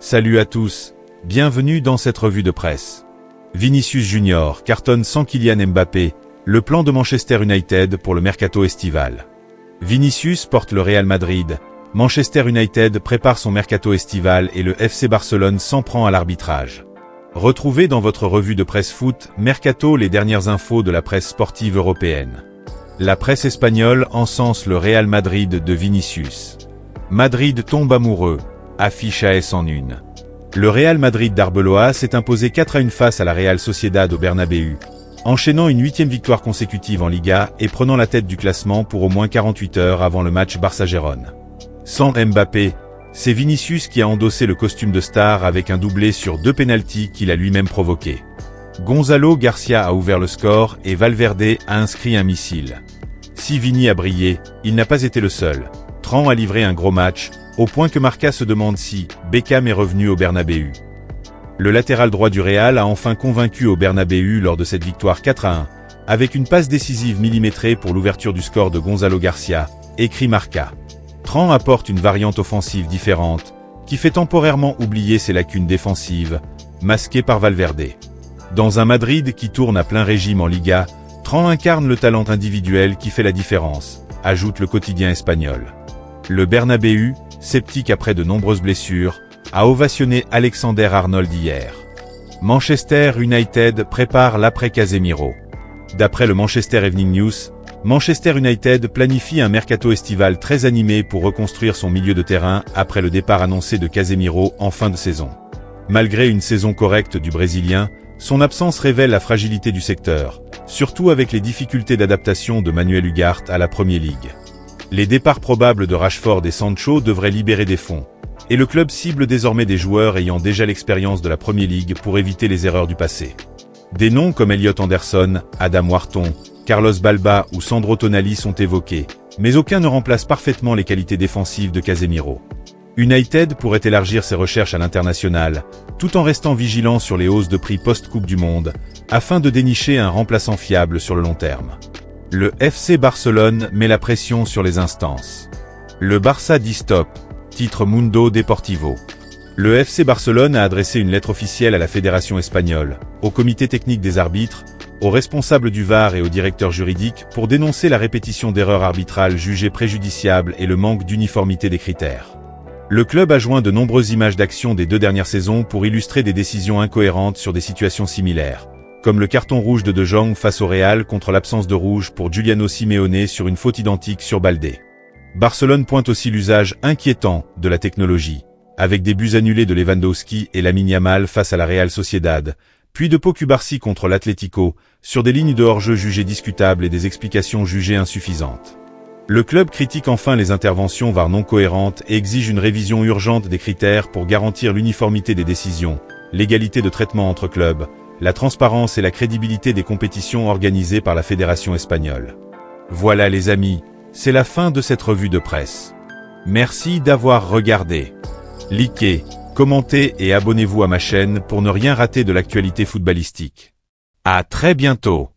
Salut à tous, bienvenue dans cette revue de presse. Vinicius Junior cartonne sans Kylian Mbappé, le plan de Manchester United pour le mercato estival. Vinicius porte le Real Madrid, Manchester United prépare son mercato estival et le FC Barcelone s'en prend à l'arbitrage. Retrouvez dans votre revue de presse foot Mercato les dernières infos de la presse sportive européenne. La presse espagnole encense le Real Madrid de Vinicius. Madrid tombe amoureux, affiche AS en une. Le Real Madrid d'Arbeloa s'est imposé 4-1 face à la Real Sociedad au Bernabéu, enchaînant une 8e victoire consécutive en Liga et prenant la tête du classement pour au moins 48 heures avant le match Barça-Gérone. Sans Mbappé, c'est Vinicius qui a endossé le costume de star avec un doublé sur 2 pénaltys qu'il a lui-même provoqués. Gonzalo Garcia a ouvert le score et Valverde a inscrit un missile. Si Vini a brillé, il n'a pas été le seul. Tran a livré un gros match, au point que Marca se demande si Beckham est revenu au Bernabéu. Le latéral droit du Real a enfin convaincu au Bernabéu lors de cette victoire 4-1, avec une passe décisive millimétrée pour l'ouverture du score de Gonzalo Garcia, écrit Marca. Tran apporte une variante offensive différente, qui fait temporairement oublier ses lacunes défensives, masquées par Valverde. Dans un Madrid qui tourne à plein régime en Liga, Tran incarne le talent individuel qui fait la différence, ajoute le quotidien espagnol. Le Bernabéu, sceptique après de nombreuses blessures, a ovationné Alexander Arnold hier. Manchester United prépare l'après Casemiro. D'après le Manchester Evening News, Manchester United planifie un mercato estival très animé pour reconstruire son milieu de terrain après le départ annoncé de Casemiro en fin de saison. Malgré une saison correcte du Brésilien, son absence révèle la fragilité du secteur, surtout avec les difficultés d'adaptation de Manuel Ugarte à la Premier League. Les départs probables de Rashford et Sancho devraient libérer des fonds, et le club cible désormais des joueurs ayant déjà l'expérience de la Premier League pour éviter les erreurs du passé. Des noms comme Elliot Anderson, Adam Wharton, Carlos Balba ou Sandro Tonali sont évoqués, mais aucun ne remplace parfaitement les qualités défensives de Casemiro. United pourrait élargir ses recherches à l'international, tout en restant vigilant sur les hausses de prix post-Coupe du Monde, afin de dénicher un remplaçant fiable sur le long terme. Le FC Barcelone met la pression sur les instances. Le Barça dit stop, titre Mundo Deportivo. Le FC Barcelone a adressé une lettre officielle à la Fédération espagnole, au comité technique des arbitres, aux responsables du VAR et au directeur juridique pour dénoncer la répétition d'erreurs arbitrales jugées préjudiciables et le manque d'uniformité des critères. Le club a joint de nombreuses images d'action des 2 dernières saisons pour illustrer des décisions incohérentes sur des situations similaires, comme le carton rouge de De Jong face au Real contre l'absence de rouge pour Giuliano Simeone sur une faute identique sur Baldé. Barcelone pointe aussi l'usage inquiétant de la technologie, avec des buts annulés de Lewandowski et Lamine Yamal face à la Real Sociedad, puis de Pau Cubarsí contre l'Atlético, sur des lignes de hors-jeu jugées discutables et des explications jugées insuffisantes. Le club critique enfin les interventions VAR non cohérentes et exige une révision urgente des critères pour garantir l'uniformité des décisions, l'égalité de traitement entre clubs, la transparence et la crédibilité des compétitions organisées par la Fédération espagnole. Voilà les amis, c'est la fin de cette revue de presse. Merci d'avoir regardé. Likez, commentez et abonnez-vous à ma chaîne pour ne rien rater de l'actualité footballistique. À très bientôt.